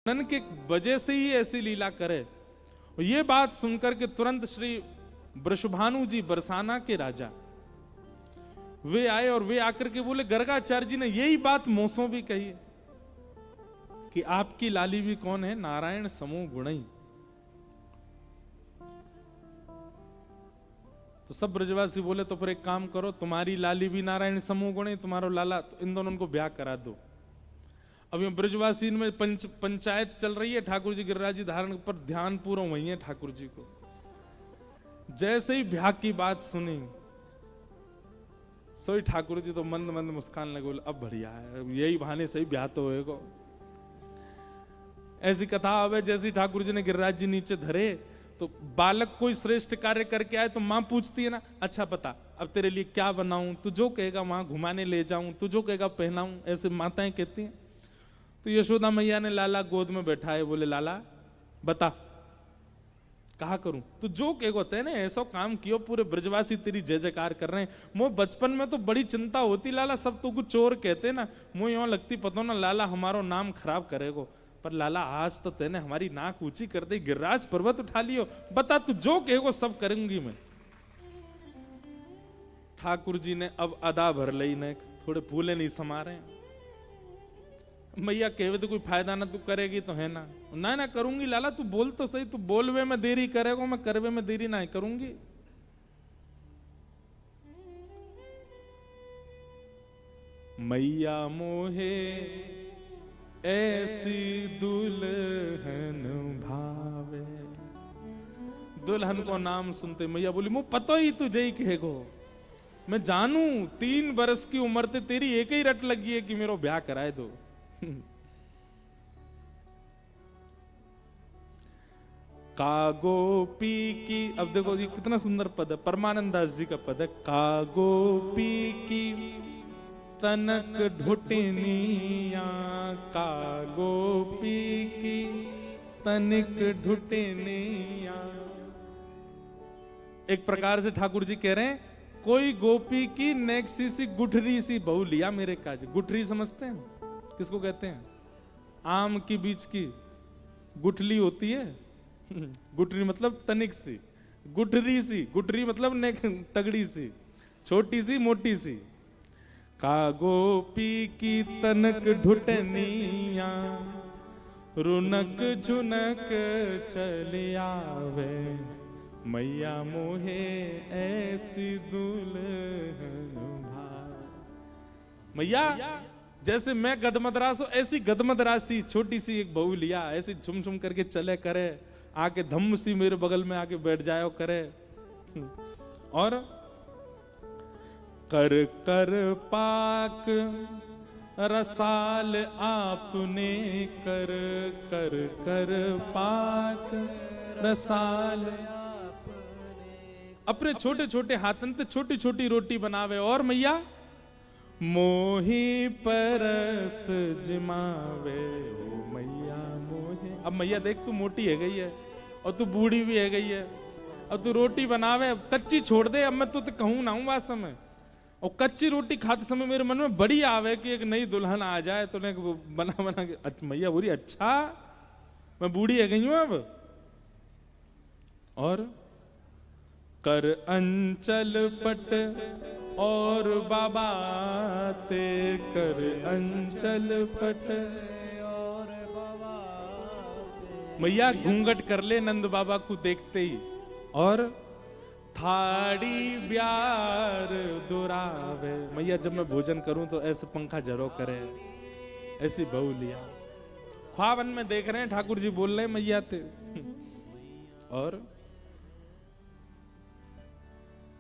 None के वजह से ही ऐसी लीला करे। और ये बात सुनकर के तुरंत श्री वृषभानु जी बरसाना के राजा वे आए और वे आकर के बोले गर्गाचार्य जी ने यही बात मोसों भी कही है कि आपकी लाली भी कौन है, नारायण समो गुणई। तो सब ब्रजवासी बोले तो फिर एक काम करो, तुम्हारी लाली भी नारायण समो गुणई, तुम्हारा लाला, तो इन दोनों को ब्याह करा दो। अब ये ब्रजवासी में पंचायत चल रही है, ठाकुर जी गिरिराज जी धारण पर ध्यान पूरा वही है ठाकुर जी को। जैसे ही ब्याह की बात सुनी सोई ठाकुर जी तो मंद मंद मुस्कान लगे, बोले अब बढ़िया है, यही बहाने से ही ब्याह तो होएगा। ऐसी कथा आवे जैसी ठाकुर जी ने गिरिराज जी नीचे धरे तो बालक कोई श्रेष्ठ कार्य करके आए तो मां पूछती है ना, अच्छा बता अब तेरे लिए क्या बनाऊं, तू जो कहेगा वहां घुमाने ले जाऊं, तू जो कहेगा पहनाऊं, ऐसे माताएं कहती हैं। तो यशोदा मैया ने लाला गोद में बैठाए, बोले लाला बता कहा करूं, तू जो कहेगा तेने ऐसा काम कियो, पूरे ब्रजवासी तेरी जय जयकार कर रहे हैं। मो बचपन में तो बड़ी चिंता होती लाला, सब तो कुछ चोर कहते ना, मुझे यूं लगती पतो ना लाला हमारो नाम खराब करेगो, पर लाला आज तो तेने हमारी नाक ऊंची कर दी, गिरिराज पर्वत उठा लियो, बता तू जो कहेगो सब करूंगी मैं। ठाकुर जी ने अब अदा भर लई ने, थोड़े फूले नहीं समा रहे, मैया कहे तो कोई फायदा ना, तू करेगी तो है ना, ना ना करूंगी लाला, तू बोल तो सही, तू बोलवे में देरी करेगो, मैं करवे में देरी ना करूंगी। मैया मोहे ऐसी दुल्हन भावे। दुल्हन को नाम सुनते मैया बोली मुझे पता ही तुझे ही कहेगो, मैं जानू 3 बरस की उम्र ते तेरी एक ही रट लगी है कि मेरा ब्याह कराए दो। कागोपी की, अब देखो ये कितना सुंदर पद है, परमानंद दास जी का पद है, कागोपी की तनक ढुटनिया, कागोपी की तनिक ढुटनिया। एक प्रकार से ठाकुर जी कह रहे हैं कोई गोपी की नेक्सी सी गुठरी सी बहू लिया मेरे काज। गुठरी समझते हैं किसको कहते हैं? आम की बीच की गुठली होती है, गुठरी मतलब तनिक सी, गुठरी सी, गुठरी मतलब तगड़ी सी, छोटी सी मोटी सी। कागोपी की तनक ढुटनिया, रुनक झुनक चले आवे, मैया मोहे ऐसी दुल्हन भावे। मैया जैसे मैं गदमदरास हूं ऐसी गदमदरासी छोटी सी एक बहू लिया, ऐसी झुम झुम करके चले करे, आके धम्म सी मेरे बगल में आके बैठ जाओ करे, और कर कर पाक रसाल आपने, कर कर कर पाक रसाल अपने छोटे छोटे हाथन से छोटी छोटी रोटी बनावे, और मैया मोही परस जिमावे, ओ मैया मोहे। अब मैया देख तू मोटी है गई है और तू बूढ़ी भी है गई है, अब तू रोटी बनावे, कच्ची छोड़ दे, अब मैं तो कहूं ना हूं बात समय। और कच्ची रोटी खाते समय मेरे मन में बड़ी आवे कि एक नई दुल्हन आ जाए, तो बना बना के मैया बोली अच्छा मैं बूढ़ी है गई हूं अब। और कर अंचल पट और बाबा ते, कर अंचल पट और बाबा। मैया घूंघट कर ले नंद बाबा को देखते ही, और थाड़ी ब्यार दुरावे। मैया जब मैं भोजन करूं तो ऐसे पंखा जरो करे, ऐसी बहू लिया। ख्वाबन में देख रहे हैं ठाकुर जी बोल रहे हैं मैया थे। और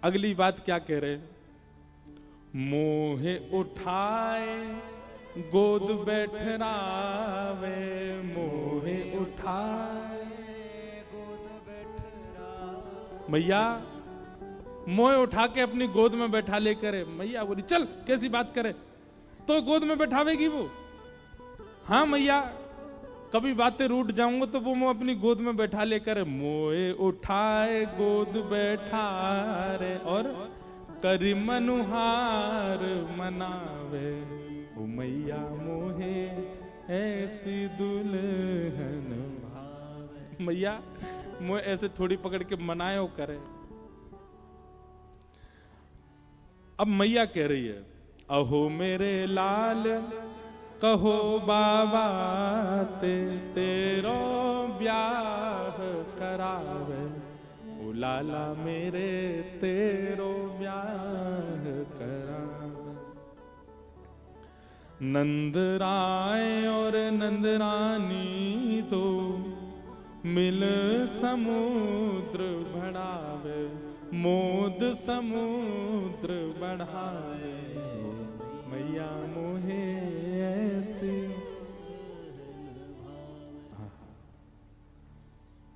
अगली बात क्या कह रहे हैं? मोहे उठाए गोद बैठरावे, मोहे उठाए गोद बैठरावे। मैया मोहे उठा के अपनी गोद में बैठा ले करे। मैया बोली चल कैसी बात करे, तो गोद में बैठावेगी वो? हाँ मैया, कभी बातें रूठ जाऊंगा तो वो मैं अपनी गोद में बैठा लेकर, मोए उठाए गोद बैठा रे, और करी मनुहार मनावे, ओ मैया मोहे ऐसी दुल्हन भावे। मैया मुझे ऐसे थोड़ी पकड़ के मनायो करे। अब मैया कह रही है, अहो मेरे लाल कहो बाबा तेरो ब्याह करावे, ओ लाला मेरे तेरो ब्याह करावे। नंद राय और नंद रानी तो मिल समुद्र बढ़ावे, मोद समुद्र बढ़ावे, मैया मोहे ऐसी।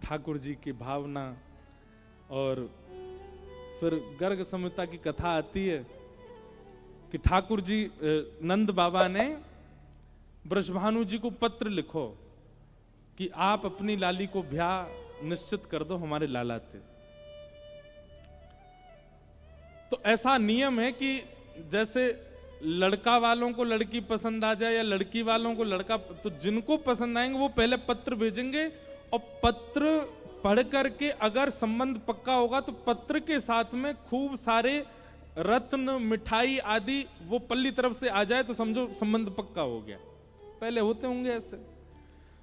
ठाकुर जी की भावना। और फिर गर्ग संहिता की कथा आती है कि ठाकुर जी नंद बाबा ने वृषभानु जी को पत्र लिखो कि आप अपनी लाली को ब्याह निश्चित कर दो हमारे लाला थे। तो ऐसा नियम है कि जैसे लड़का वालों को लड़की पसंद आ जाए या लड़की वालों को लड़का, तो जिनको पसंद आएंगे वो पहले पत्र भेजेंगे और पत्र पढ़ करके अगर संबंध पक्का होगा तो पत्र के साथ में खूब सारे रत्न मिठाई आदि वो पल्ली तरफ से आ जाए तो समझो संबंध पक्का हो गया। पहले होते होंगे ऐसे।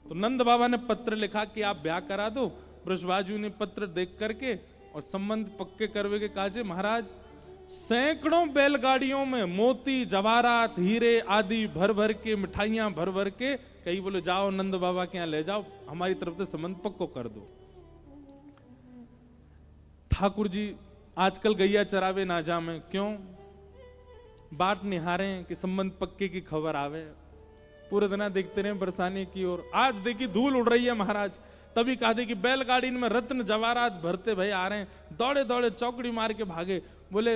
तो नंद बाबा ने पत्र लिखा कि आप ब्याह करा दो। वृषभाजू ने पत्र देख करके और संबंध पक्के करवे के काजे महाराज सैकड़ों बैलगाड़ियों में मोती जवाहरात हीरे आदि भर भर के मिठाइयां भर भर के कहीं बोले जाओ नंद बाबा के यहां ले जाओ, हमारी तरफ से संबंध पक्को कर दो। ठाकुर जी आजकल गैया चरावे ना जामे, क्यों बाट निहारे कि संबंध पक्के की खबर आवे। पूरे दिन देखते रहे बरसाने की ओर। आज देखी धूल उड़ रही है महाराज, तभी कहा दे कि बैलगाड़ी में रत्न जवाहरात भरते भाई आ रहे हैं। दौड़े दौड़े चौकड़ी मार के भागे। बोले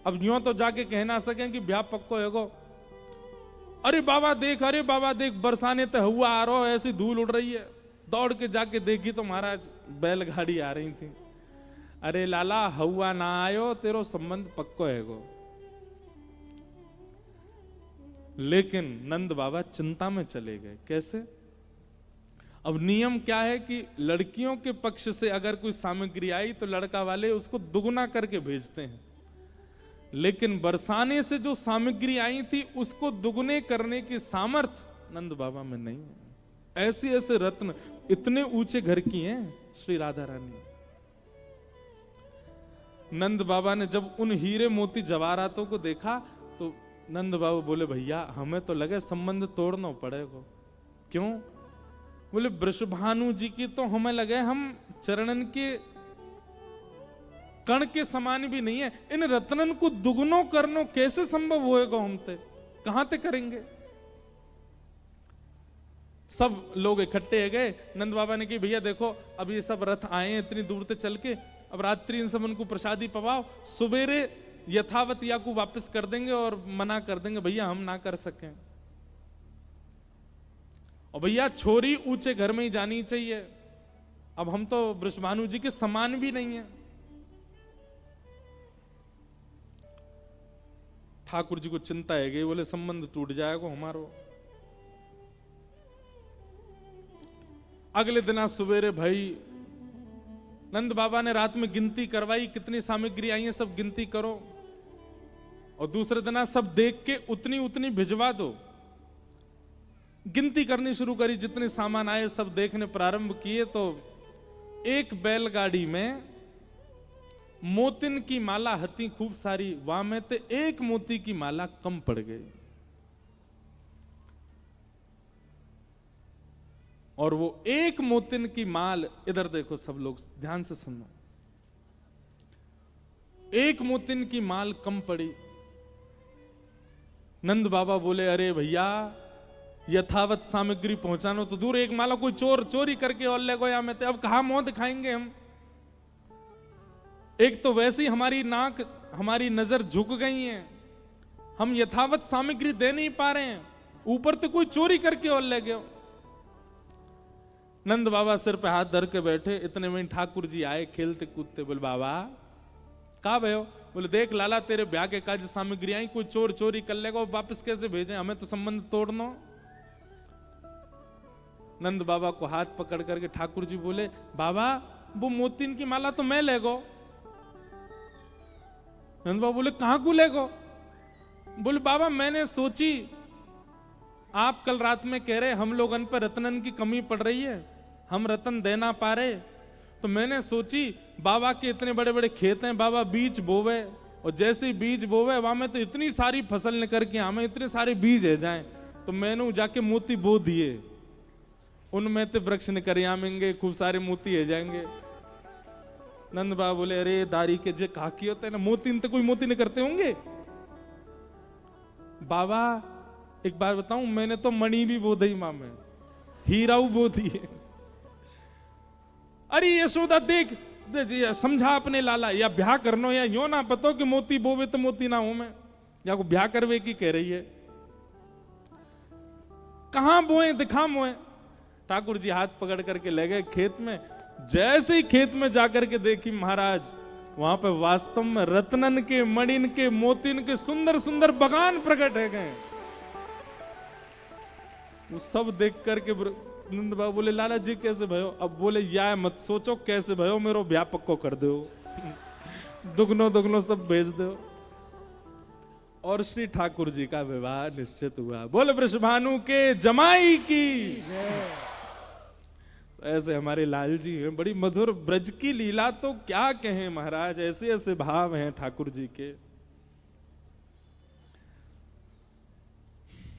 अब यूं तो जाके कह ना सकें कि ब्याह पक्को है गो। अरे बाबा देख बरसाने तो हुआ आ रहा, ऐसी धूल उड़ रही है। दौड़ के जाके देखी तो महाराज बैलगाड़ी आ रही थी। अरे लाला हुआ ना आयो, तेरो संबंध पक्को है गो। लेकिन नंद बाबा चिंता में चले गए। कैसे? अब नियम क्या है कि लड़कियों के पक्ष से अगर कोई सामग्री आई तो लड़का वाले उसको दुगना करके भेजते हैं, लेकिन बरसाने से जो सामग्री आई थी उसको दुगने करने की सामर्थ्य नंद बाबा में नहीं है। ऐसे ऐसे रत्न इतने ऊंचे घर की हैं श्री राधा रानी। नंद बाबा ने जब उन हीरे मोती जवाहरातों को देखा तो नंद बाबा बोले भैया हमें तो लगे संबंध तोड़ना पड़ेगा। क्यों? बोले वृषभानु जी की तो हमें लगे हम चरणन के कण के समान भी नहीं है। इन रत्नन को दुगनो करनो कैसे संभव होएगा? हम ते कहां ते करेंगे? सब लोग इकट्ठे गए। नंद बाबा ने कहा भैया देखो अब ये सब रथ आए हैं इतनी दूर से चल के, अब रात्रि इन सब उनको प्रसादी पवाओ, सवेरे यथावत या को वापस कर देंगे और मना कर देंगे भैया हम ना कर सकें। और भैया छोरी ऊंचे घर में ही जानी चाहिए। अब हम तो वृषभानु जी के समान भी नहीं है। ठाकुर जी को चिंता है गई। बोले संबंध टूट जाएगा हमारो। अगले दिन सवेरे भाई नंद बाबा ने रात में गिनती करवाई कितनी सामग्री आई है, सब गिनती करो। और दूसरे दिन सब देख के उतनी उतनी भिजवा दो। गिनती करनी शुरू करी, जितने सामान आए सब देखने प्रारंभ किए तो एक बैलगाड़ी में मोतिन की माला हती खूब सारी, वहां में ते एक मोती की माला कम पड़ गई। और वो एक मोतिन की माल, इधर देखो सब लोग ध्यान से सुनो, एक मोतिन की माल कम पड़ी। नंद बाबा बोले अरे भैया यथावत सामग्री पहुंचानो तो दूर, एक माला कोई चोर चोरी करके और ले गया में, अब कहां मुंह दिखाएंगे हम? एक तो वैसे ही हमारी नाक हमारी नजर झुक गई है, हम यथावत सामग्री दे नहीं पा रहे हैं, ऊपर तो कोई चोरी करके और ले गया। नंद बाबा सिर पे हाथ धर के बैठे। इतने में ठाकुर जी आए खेलते कूदते। बोले बाबा कहा भयो? बोले देख लाला तेरे ब्याह के काज सामग्री आई, कोई चोर चोरी कर लेगा, वापस कैसे भेजे? हमें तो संबंध तोड़ना। नंद बाबा को हाथ पकड़ करके ठाकुर जी बोले, बाबा वो मोतीन की माला तो मैं ले गो। नंद बाबा बोले, कहां को ले गो? बोले, बाबा मैंने सोची आप कल रात में कह रहे हम लोगन पर रत्नन की कमी पड़ रही है, हम रत्न दे ना पा रहे, तो मैंने सोची बाबा के इतने बड़े बड़े खेत हैं, बाबा बीज बोवे, और जैसे ही बीज बोवे वहां में तो इतनी सारी फसल निकल के हमें इतने सारे बीज है जाएं, तो मैंने जाके मोती बो दिए, उनमें तो वृक्ष निकर आमेंगे, खूब सारे मोती है जाएंगे। नंद बाबा बोले, अरे दारी के जे कहा की होता है ना, मोती तो कोई मोती नहीं करते होंगे। बाबा एक बार बताऊं, मैंने तो मणि भी बो दी मां में, हीरा बो दिए। अरे यशोदा देख समझा अपने लाला, या ब्याह करनो या यो ना पतो कि मोती बोवे तो मोती ना हो मैं, या को ब्याह करवे की कह रही है, कहां बोए दिखा मोए। ठाकुर जी हाथ पकड़ करके ले गए खेत में। जैसे ही खेत में जाकर के देखी महाराज, वहां पे वास्तव में रत्नन के, मणिन के, मोतिन के सुंदर सुंदर बगान प्रकट है गए। वो सब देख करके नंद बाबा बोले, लाला जी कैसे भयो? अब बोले, या मत सोचो कैसे भयो, मेरो ब्याह पक्को कर दो, दुगनो दुगनो सब भेज दो। और श्री ठाकुर जी का विवाह निश्चित हुआ। बोले वृषभानु के जमाई की। ऐसे हमारे लाल जी हैं, बड़ी मधुर ब्रज की लीला तो क्या कहें महाराज, ऐसे ऐसे भाव हैं ठाकुर जी के।